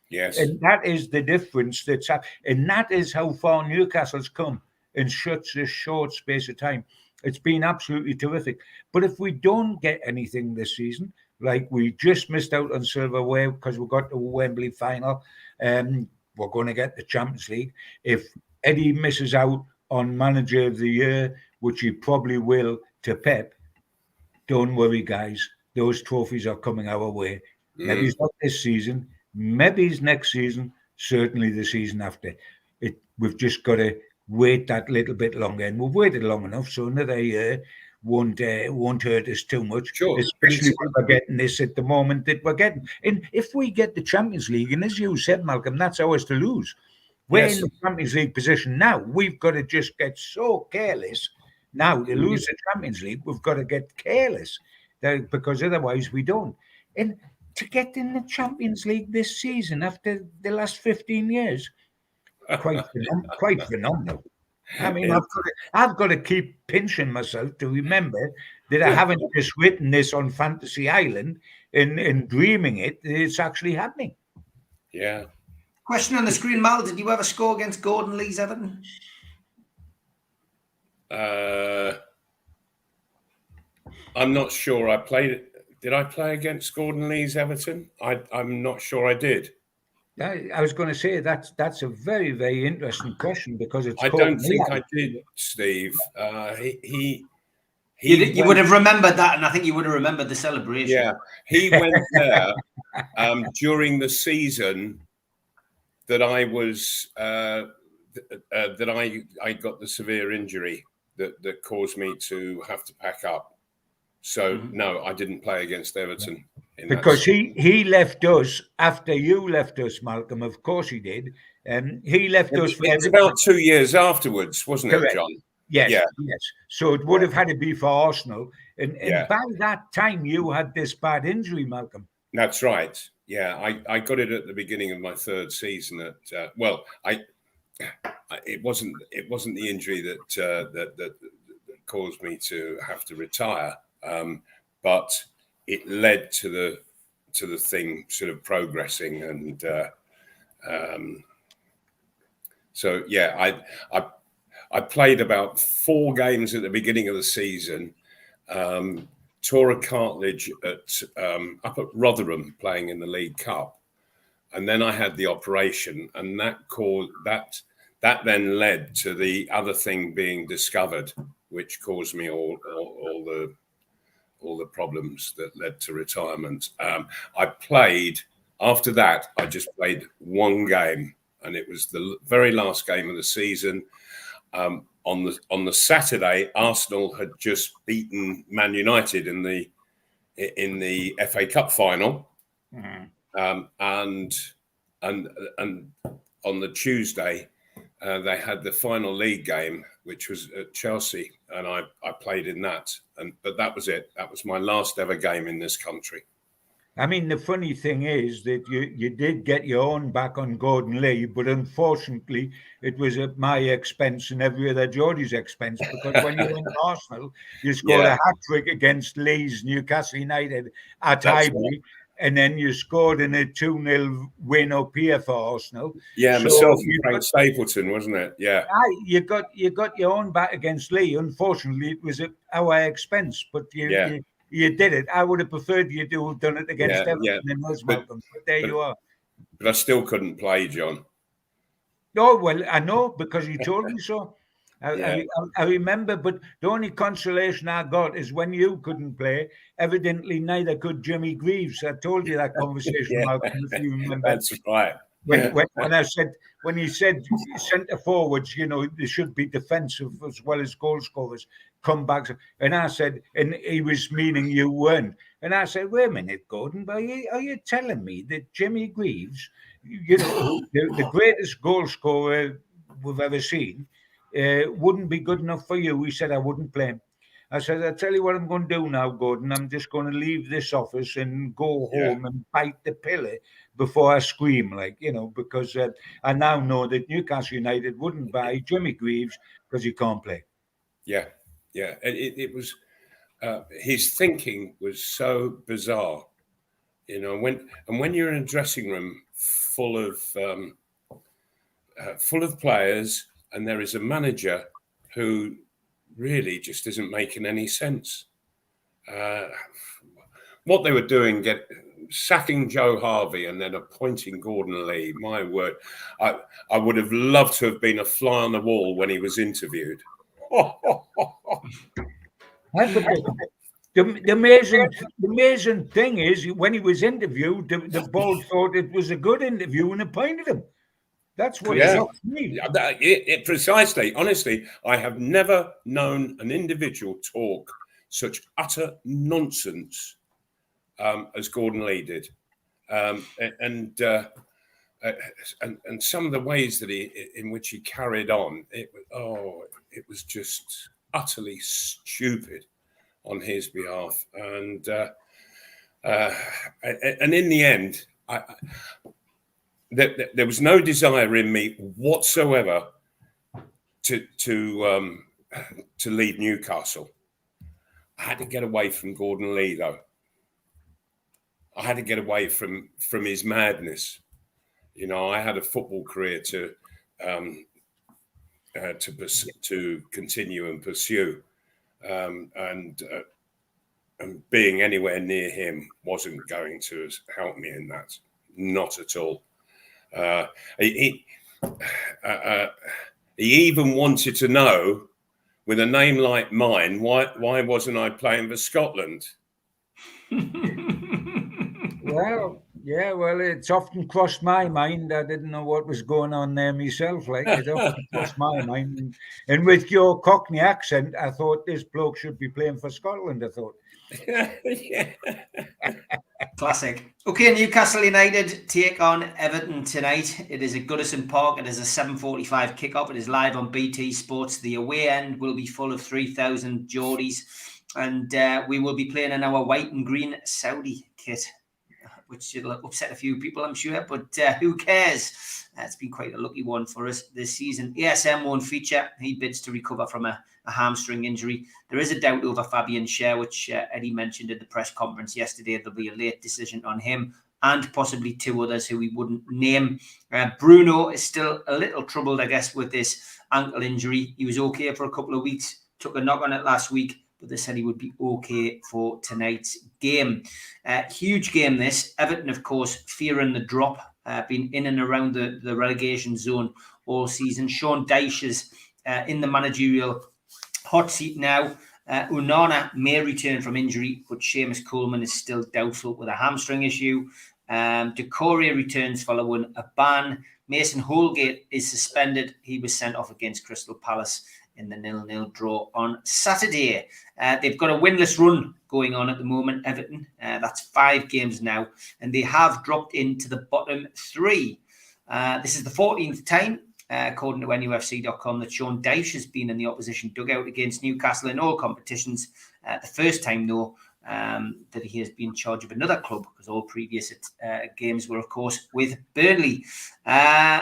Speaker 3: Yes.
Speaker 2: And that is the difference that's happened. And that is how far Newcastle's come in such a short space of time. It's been absolutely terrific. But if we don't get anything this season, like we just missed out on silverware because we got to Wembley final, we're going to get the Champions League. If Eddie misses out on Manager of the Year, which he probably will, to Pep, don't worry, guys. Those trophies are coming our way. Maybe it's not this season. Maybe it's next season. Certainly the season after. We've just got to wait that little bit longer, and we've waited long enough. So another year won't hurt us too much.
Speaker 3: Sure.
Speaker 2: Especially if we're getting this at the moment that we're getting. And if we get the Champions League, and as you said, Malcolm, that's ours to lose. We're in the Champions League position now. We've got to just get so careless. Now, to lose the Champions League, we've got to get careless because otherwise we don't. And to get in the Champions League this season after the last 15 years, quite phenomenal. I mean, I've got to keep pinching myself to remember that I haven't just written this on Fantasy Island and dreaming it. It's actually happening.
Speaker 3: Yeah.
Speaker 1: Question on the screen, Mal. Did you ever score against Gordon Lee's Everton?
Speaker 3: I'm not sure. I played. Did I play against Gordon Lee's Everton? I'm not sure I did.
Speaker 2: I was going to say that's a very, very interesting question because it's.
Speaker 3: I don't think I did, Steve.
Speaker 1: You would have remembered that, and I think you would have remembered the celebration.
Speaker 3: Yeah, he went there during the season that I was that I got the severe injury that caused me to have to pack up. So no, I didn't play against Everton.
Speaker 2: Because he left us after you left us, Malcolm. Of course he did. He left us.
Speaker 3: It was about 2 years afterwards, wasn't it,
Speaker 2: Correct.
Speaker 3: John?
Speaker 2: Yes,
Speaker 3: Yeah.
Speaker 2: yes. So it would have had to be for Arsenal. And by that time, you had this bad injury, Malcolm.
Speaker 3: That's right. Yeah, I got it at the beginning of my third season. It wasn't the injury that caused me to have to retire, but it led to the thing sort of progressing, and so yeah, I played about 4 games at the beginning of the season. Tore a cartilage up at Rotherham playing in the League Cup, and then I had the operation, and that then led to the other thing being discovered, which caused me all the problems that led to retirement. I played after that. I just played 1 game, and it was the very last game of the season. On the Saturday, Arsenal had just beaten Man United in the FA Cup final, and on the Tuesday they had the final league game, which was at Chelsea, and I played in that. But that was it. That was my last ever game in this country.
Speaker 2: I mean, the funny thing is that you did get your own back on Gordon Lee, but unfortunately, it was at my expense and every other Geordie's expense, because when you went to Arsenal, you scored a hat-trick against Leeds, Newcastle United at Highbury, and then you scored in a 2-0 win up here for Arsenal.
Speaker 3: Yeah, so myself and Frank Stapleton, wasn't it? Yeah.
Speaker 2: You got your own back against Lee. Unfortunately, it was at our expense, but you did it. I would have preferred you to have done it against Everton and us, Malcolm. But there you are.
Speaker 3: But I still couldn't play, John.
Speaker 2: Oh, well, I know, because you told me so. I remember, but the only consolation I got is when you couldn't play, evidently neither could Jimmy Greaves. I told you that conversation, Malcolm, if you remember.
Speaker 3: That's right.
Speaker 2: When he said centre forwards, they should be defensive as well as goal scorers, comebacks, and I said, and he was meaning you weren't, and I said, wait a minute, Gordon, are you telling me that Jimmy Greaves, the greatest goal scorer we've ever seen, wouldn't be good enough for you? He said, I wouldn't play him. I said, I'll tell you what I'm going to do now, Gordon. I'm just going to leave this office and go home and bite the pillar before I scream, because I now know that Newcastle United wouldn't buy Jimmy Greaves because he can't play.
Speaker 3: Yeah. It was his thinking was so bizarre, when you're in a dressing room full of players, and there is a manager who really just isn't making any sense. What they were doing, sacking Joe Harvey and then appointing Gordon Lee, my word. I would have loved to have been a fly on the wall when he was interviewed.
Speaker 2: The amazing thing is, when he was interviewed, the board thought it was a good interview and appointed him. That's what it me.
Speaker 3: Precisely. Honestly, I have never known an individual talk such utter nonsense as Gordon Lee did, and some of the ways that in which he carried on, it was just utterly stupid on his behalf, and in the end, there was no desire in me whatsoever to leave Newcastle. I had to get away from Gordon Lee, though. I had to get away from his madness. I had a football career to continue and pursue, and being anywhere near him wasn't going to help me in that. Not at all. He even wanted to know, with a name like mine, why wasn't I playing for Scotland?
Speaker 2: Well, it's often crossed my mind. I didn't know what was going on there myself. Like, it often crossed my mind. And with your Cockney accent, I thought this bloke should be playing for Scotland, I thought.
Speaker 3: Yeah.
Speaker 1: Classic. Okay, Newcastle United take on Everton tonight. It is at Goodison Park. It is a 7:45 kickoff. It is live on BT Sports. The away end will be full of 3,000 Geordies, and we will be playing in our white and green Saudi kit, which will upset a few people, I'm sure, but who cares? It's been quite a lucky one for us this season. ASM won't feature. He bids to recover from a hamstring injury. There is a doubt over Fabian Schär, which Eddie mentioned at the press conference yesterday. There'll be a late decision on him and possibly two others who we wouldn't name. Bruno is still a little troubled, I guess, with this ankle injury. He was okay for a couple of weeks, took a knock on it last week, but they said he would be okay for tonight's game. Huge game this. Everton, of course, fearing the drop, been in and around the relegation zone all season. Sean Dyche is in the managerial hot seat now. Onana may return from injury, but Seamus Coleman is still doubtful with a hamstring issue. Decore returns following a ban. Mason Holgate is suspended. He was sent off against Crystal Palace in the 0-0 draw on Saturday. They've got a winless run going on at the moment, Everton. That's 5 games now, and they have dropped into the bottom 3. This is the 14th time, according to NUFC.com, that Sean Dyche has been in the opposition dugout against Newcastle in all competitions. The first time, though, that he has been in charge of another club, because all previous games were, of course, with Burnley.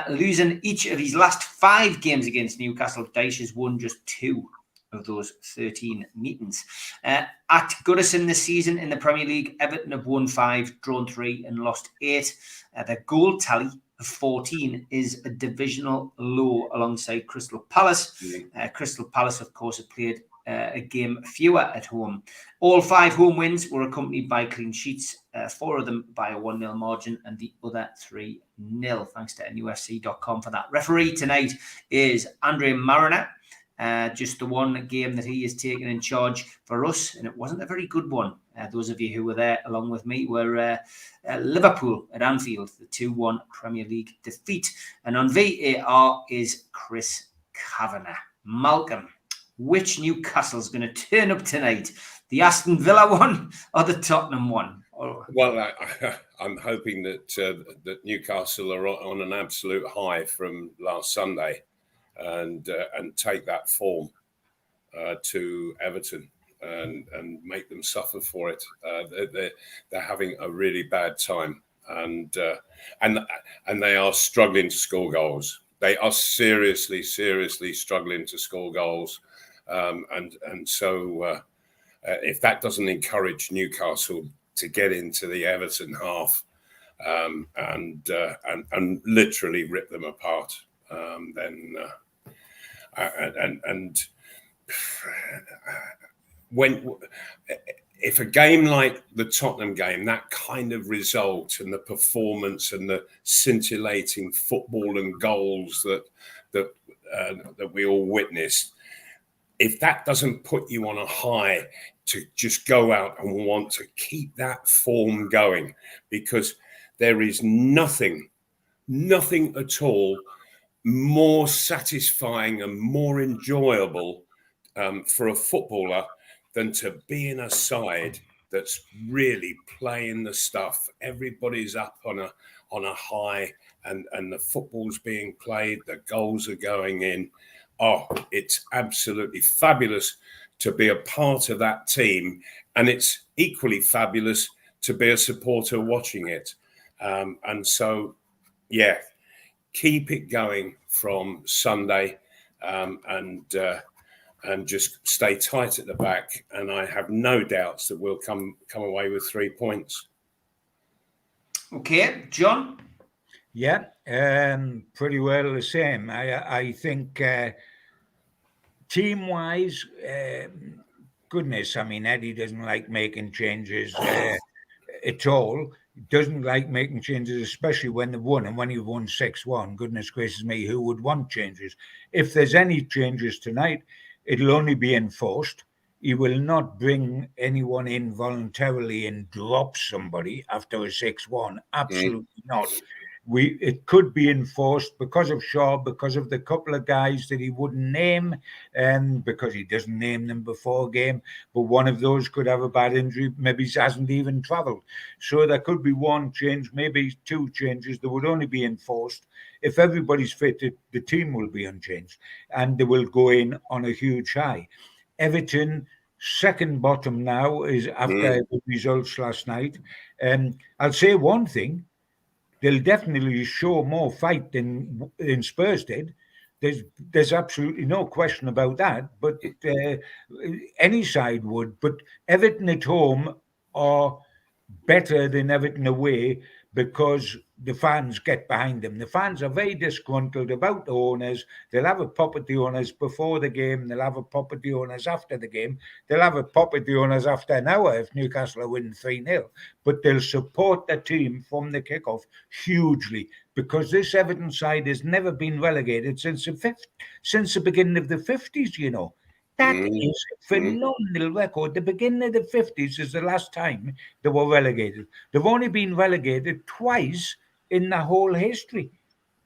Speaker 1: Losing each of his last 5 games against Newcastle, Dyche has won just 2 of those 13 meetings. At Goodison this season in the Premier League, Everton have won 5, drawn 3 and lost 8. Their goal tally of 14 is a divisional low alongside Crystal Palace. Crystal Palace, of course, have played a game fewer at home. All 5 home wins were accompanied by clean sheets, 4 of them by a 1-0 margin and the other 3-0. Thanks to NUFC.com for that. Referee tonight is Andre Mariner. Just the one game that he has taken in charge for us, and it wasn't a very good one. Those of you who were there along with me were Liverpool at Anfield, the 2-1 Premier League defeat. And on VAR is Chris Kavanagh. Malcolm, which Newcastle's going to turn up tonight? The Aston Villa one or the Tottenham one?
Speaker 3: Well, I'm hoping that Newcastle are on an absolute high from last Sunday, and take that form to Everton and make them suffer for it. They're having a really bad time, and they are struggling to score goals. They are seriously struggling to score goals, and so if that doesn't encourage Newcastle to get into the Everton half and literally rip them apart, then when if a game like the Tottenham game, that kind of result and the performance and the scintillating football and goals that we all witnessed, if that doesn't put you on a high to just go out and want to keep that form going, because there is nothing at all more satisfying and more enjoyable for a footballer than to be in a side that's really playing the stuff. Everybody's up on a high, and the football's being played, the goals are going in. Oh, it's absolutely fabulous to be a part of that team, and it's equally fabulous to be a supporter watching it. And so, yeah, keep it going from Sunday, and just stay tight at the back. And I have no doubts that we'll come away with 3 points.
Speaker 1: Okay, John?
Speaker 2: Yeah, pretty well the same. I think team-wise, goodness, I mean, Eddie doesn't like making changes at all. doesn't like making changes, especially when they've won. And when you've won 6-1, goodness gracious me, who would want changes? If there's any changes tonight, it'll only be enforced. He will not bring anyone in voluntarily and drop somebody after a 6-1. Absolutely not. It could be enforced because of Shaw, because of the couple of guys that he wouldn't name, because he doesn't name them before game. But one of those could have a bad injury. Maybe he hasn't even travelled. So there could be one change, maybe two changes that would only be enforced. If everybody's fit, the team will be unchanged and they will go in on a huge high. Everton, second bottom now, is after the results last night. I'll say one thing. They'll definitely show more fight than Spurs did. There's absolutely no question about that. But any side would. But Everton at home are better than Everton away because the fans get behind them. The fans are very disgruntled about the owners. They'll have a pop at the owners before the game. They'll have a pop at the owners after the game. They'll have a pop at the owners after an hour if Newcastle are winning 3-0. But they'll support the team from the kickoff hugely because this Everton side has never been relegated since the beginning of the 50s, you know. That is a phenomenal record. The beginning of the 50s is the last time they were relegated. They've only been relegated twice in the whole history.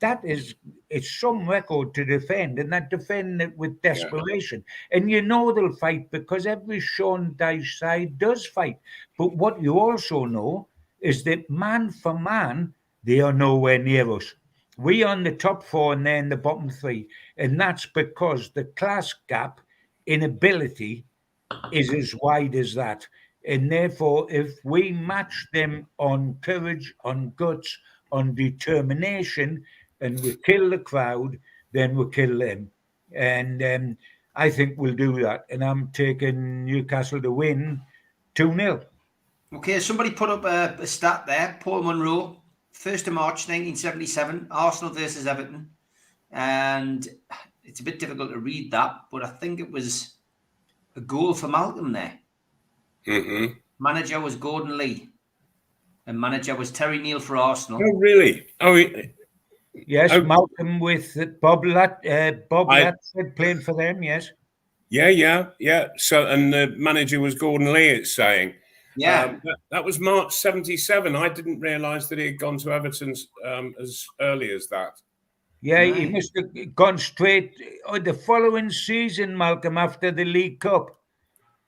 Speaker 2: It's some record to defend, and that defend it with desperation. Yeah. And you know they'll fight because every Sean Dyche side does fight. But what you also know is that man for man, they are nowhere near us. We are in the top 4 and they're in the bottom 3. And that's because the class gap in ability is as wide as that. And therefore, if we match them on courage, on guts, on determination, and we kill the crowd, then we'll kill them. And I think we'll do that. And I'm taking Newcastle to win 2-0.
Speaker 1: Okay, somebody put up a stat there. Paul Monroe, 1st of March 1977, Arsenal versus Everton. And it's a bit difficult to read that, but I think it was a goal for Malcolm there. Manager was Gordon Lee. And manager was Terry Neal for Arsenal.
Speaker 3: Oh, really? Oh,
Speaker 2: yes, Malcolm with Bob Latford playing for them, yes.
Speaker 3: Yeah. So, and the manager was Gordon Lee, it's saying.
Speaker 1: Yeah.
Speaker 3: That was March 77. I didn't realise that he had gone to Everton as early as that.
Speaker 2: Yeah, he must have gone straight the following season, Malcolm, after the League Cup,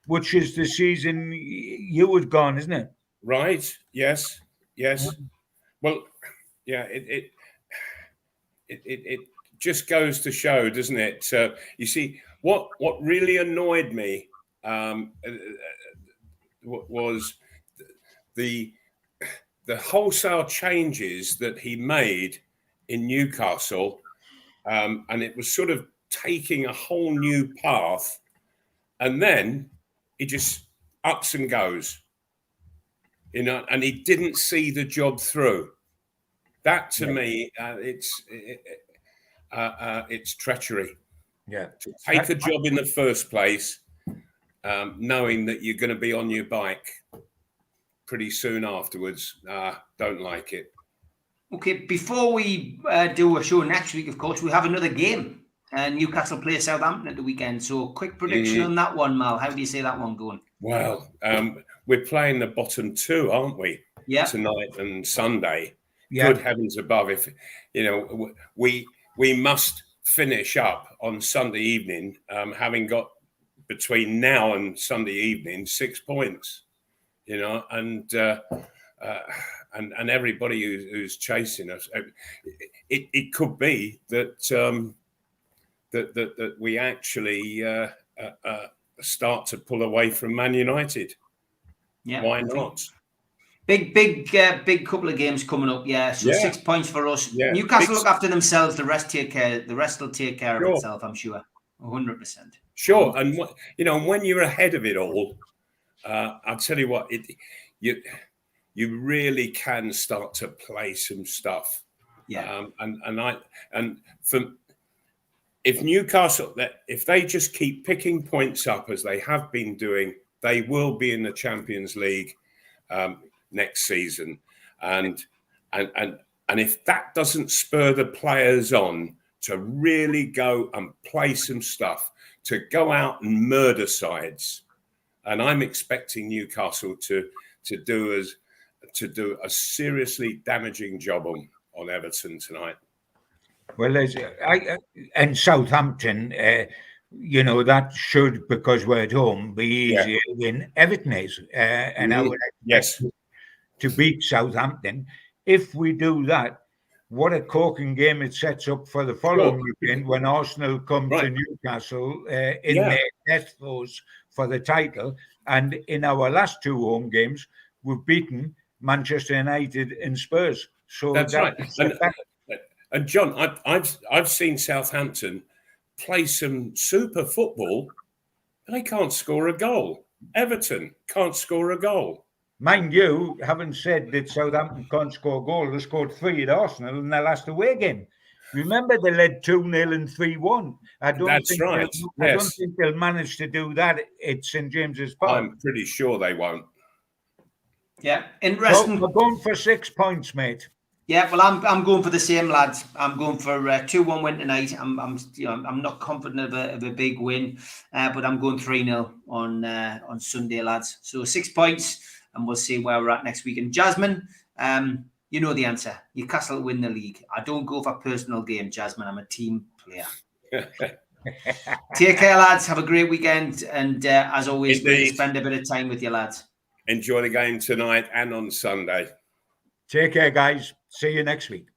Speaker 2: which is the season you had gone, isn't it?
Speaker 3: Right. Yes. Well, yeah. It just goes to show, doesn't it? You see, what really annoyed me was the wholesale changes that he made in Newcastle, and it was sort of taking a whole new path, and then he just ups and goes, you know, and he didn't see the job through. That to me, it's treachery.
Speaker 2: Yeah,
Speaker 3: to take a job in the first place, knowing that you're going to be on your bike pretty soon afterwards. Don't like it.
Speaker 1: Okay, before we do a show next week, of course, we have another game. Newcastle play Southampton at the weekend. So quick prediction on that one, Mal. How do you see that one going?
Speaker 3: Well, we're playing the bottom 2, aren't we?
Speaker 1: Yeah.
Speaker 3: Tonight and Sunday.
Speaker 2: Yeah.
Speaker 3: Good heavens above. If, you know, we must finish up on Sunday evening, having got between now and Sunday evening 6 points, you know, and everybody who's chasing us, it could be that that we actually start to pull away from Man United.
Speaker 1: Yeah,
Speaker 3: why not?
Speaker 1: Big couple of games coming up. Yeah, so 6 points for us.
Speaker 3: Yeah.
Speaker 1: Newcastle look after themselves. The rest take care. The rest will take care of itself. I'm sure. 100%.
Speaker 3: Sure, and you know, when you're ahead of it all, I'll tell you what, you really can start to play some stuff.
Speaker 1: Yeah,
Speaker 3: if Newcastle, if they just keep picking points up as they have been doing, they will be in the Champions League next season. and if that doesn't spur the players on to really go and play some stuff, to go out and murder sides, and I'm expecting Newcastle to do a seriously damaging job on Everton tonight.
Speaker 2: Well, and Southampton, that should, because we're at home, be easier than Everton is. And I would expect to beat Southampton. If we do that, what a corking game it sets up for the following weekend when Arsenal come to Newcastle in their death throes for the title. And in our last 2 home games, we've beaten Manchester United and Spurs. So
Speaker 3: that's right. And John, I've seen Southampton play some super football. They can't score a goal. Everton can't score a goal.
Speaker 2: Mind you, having said that Southampton can't score a goal, they scored 3 at Arsenal in their last away game. Remember, they led 2-0 and 3-1. I don't think they'll manage to do that at St James's Park.
Speaker 3: I'm pretty sure they won't.
Speaker 1: Yeah, interesting.
Speaker 2: So we're going for 6 points, mate.
Speaker 1: Yeah, well, I'm going for the same, lads. I'm going for 2-1 win tonight. I'm not confident of a big win, but I'm going 3-0 on Sunday, lads. So 6 points, and we'll see where we're at next week. And Jasmine, you know the answer. Newcastle win the league. I don't go for personal game, Jasmine. I'm a team player. Take care, lads. Have a great weekend, and as always, we'll spend a bit of time with you, lads.
Speaker 3: Enjoy the game tonight and on Sunday.
Speaker 2: Take care, guys. See you next week.